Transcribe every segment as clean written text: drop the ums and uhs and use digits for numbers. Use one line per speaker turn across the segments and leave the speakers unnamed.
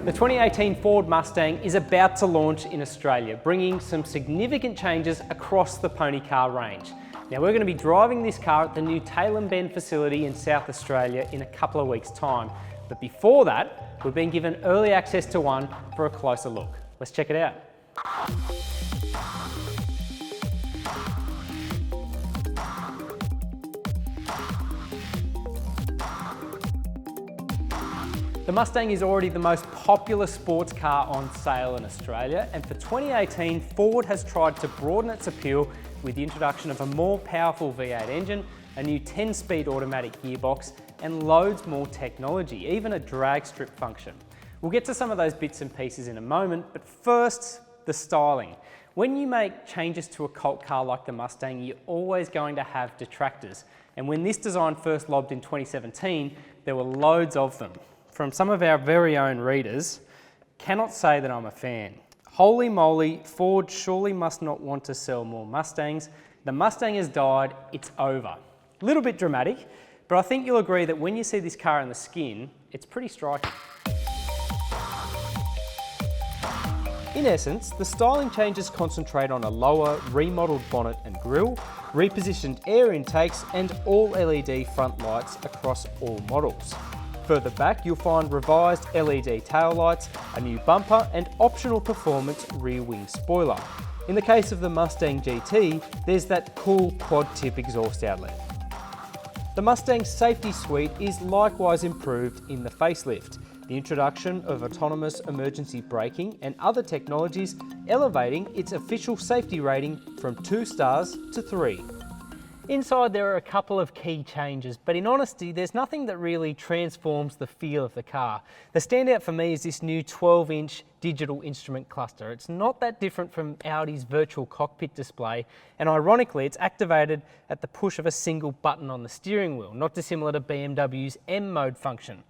The 2018 Ford Mustang is about to launch in Australia, bringing some significant changes across the pony car range. Now we're going to be driving this car at the new Tailem Bend facility in South Australia in a couple of weeks' time. But before that, we've been given early access to one for a closer look. Let's check it out. The Mustang is already the most popular sports car on sale in Australia, and for 2018, Ford has tried to broaden its appeal with the introduction of a more powerful V8 engine, a new 10-speed automatic gearbox, and loads more technology, even a drag strip function. We'll get to some of those bits and pieces in a moment, but first, the styling. When you make changes to a cult car like the Mustang, you're always going to have detractors. And when this design first lobbed in 2017, there were loads of them. From some of our very own readers, cannot say that I'm a fan. Holy moly, Ford surely must not want to sell more Mustangs. The Mustang has died, it's over. A little bit dramatic, but I think you'll agree that when you see this car in the skin, it's pretty striking. In essence, the styling changes concentrate on a lower, remodeled bonnet and grille, repositioned air intakes, and all LED front lights across all models. Further back, you'll find revised LED taillights, a new bumper, and optional performance rear wing spoiler. In the case of the Mustang GT, there's that cool quad-tip exhaust outlet. The Mustang safety suite is likewise improved in the facelift. The introduction of autonomous emergency braking and other technologies elevating its official safety rating from 2 stars to 3. Inside there are a couple of key changes, but in honesty there's nothing that really transforms the feel of the car. The standout for me is this new 12-inch digital instrument cluster. It's not that different from Audi's virtual cockpit display, and ironically it's activated at the push of a single button on the steering wheel, not dissimilar to BMW's M mode function.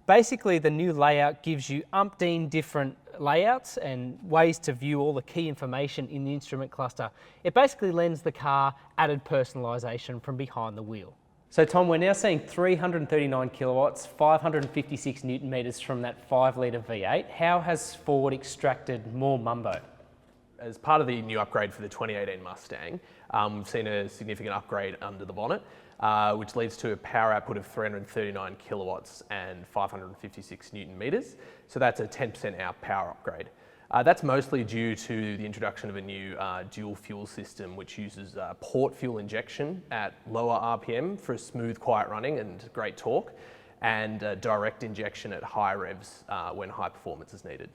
Basically, the new layout gives you umpteen different layouts and ways to view all the key information in the instrument cluster. It basically lends the car added personalisation from behind the wheel. So Tom, we're now seeing 339 kilowatts, 556 newton meters from that 5-litre V8. How has Ford extracted more mumbo?
As part of the new upgrade for the 2018 Mustang, we've seen a significant upgrade under the bonnet, which leads to a power output of 339 kilowatts and 556 newton meters. So that's a 10% out power upgrade. That's mostly due to the introduction of a new dual fuel system, which uses port fuel injection at lower RPM for smooth, quiet running and great torque, and direct injection at high revs when high performance is needed.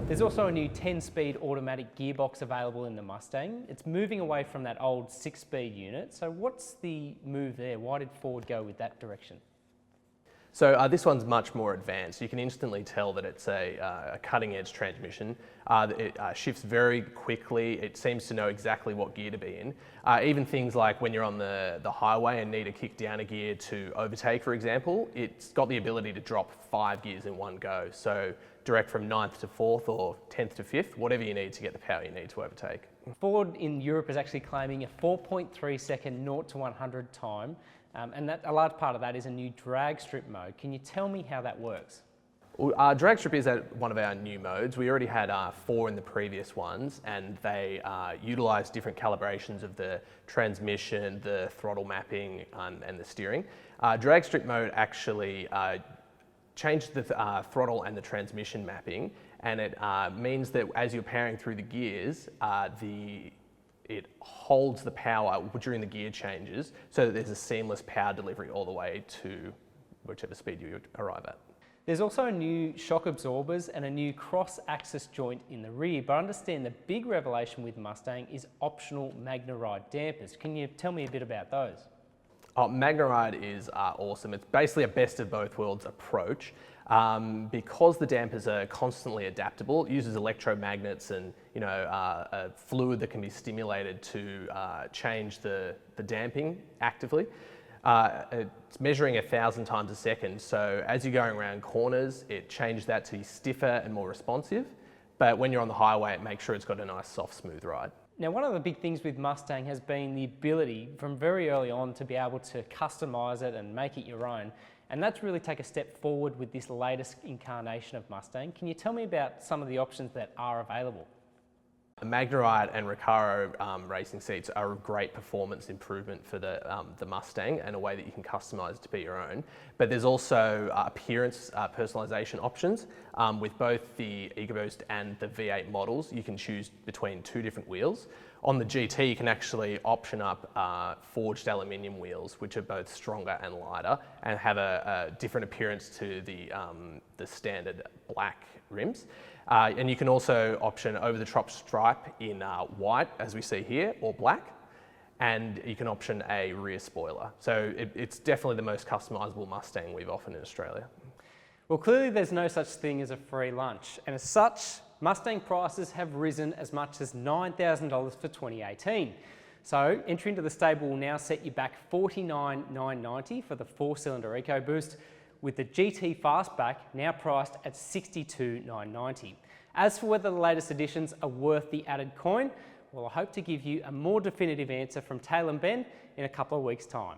There's also a new 10-speed automatic gearbox available in the Mustang. It's moving away from that old 6-speed unit. So what's the move there? Why did Ford go with that direction?
So this one's much more advanced. You can instantly tell that it's a cutting-edge transmission. It shifts very quickly. It seems to know exactly what gear to be in. Even things like when you're on the highway and need to kick down a gear to overtake, for example, it's got the ability to drop 5 gears in one go. So direct from 9th to 4th or 10th to 5th, whatever you need to get the power you need to overtake.
Ford in Europe is actually claiming a 4.3 second 0 to 100 time. And a large part of that is a new drag strip mode. Can you tell me how that works?
Well, drag strip is one of our new modes. We already had 4 in the previous ones, and they utilise different calibrations of the transmission, the throttle mapping, and the steering. Drag strip mode actually changed the throttle and the transmission mapping, and it means that as you're powering through the gears, it holds the power during the gear changes so that there's a seamless power delivery all the way to whichever speed you arrive at.
There's also new shock absorbers and a new cross-axis joint in the rear, but I understand the big revelation with Mustang is optional Magna ride dampers. Can you tell me a bit about those?
Magna ride is awesome. It's basically a best of both worlds approach. Because the dampers are constantly adaptable, it uses electromagnets and a fluid that can be stimulated to change the damping actively. It's measuring 1,000 times a second, so as you're going around corners, it changes that to be stiffer and more responsive. But when you're on the highway, it makes sure it's got a nice, soft, smooth ride.
Now, one of the big things with Mustang has been the ability from very early on to be able to customise it and make it your own. And that's really take a step forward with this latest incarnation of Mustang. Can you tell me about some of the options that are available?
The Magna and Recaro racing seats are a great performance improvement for the Mustang and a way that you can customise it to be your own. But there's also appearance personalisation options. With both the EcoBoost and the V8 models, you can choose between two different wheels. On the GT, you can actually option up forged aluminium wheels, which are both stronger and lighter and have a different appearance to the standard black rims. And you can also option over-the-top stripe in white, as we see here, or black. And you can option a rear spoiler. So it's definitely the most customisable Mustang we've offered in Australia.
Well, clearly there's no such thing as a free lunch. And as such, Mustang prices have risen as much as $9,000 for 2018. So entry into the stable will now set you back $49,990 for the 4-cylinder EcoBoost, with the GT Fastback now priced at $62,990. As for whether the latest additions are worth the added coin, well, I hope to give you a more definitive answer from Tailem Bend in a couple of weeks' time.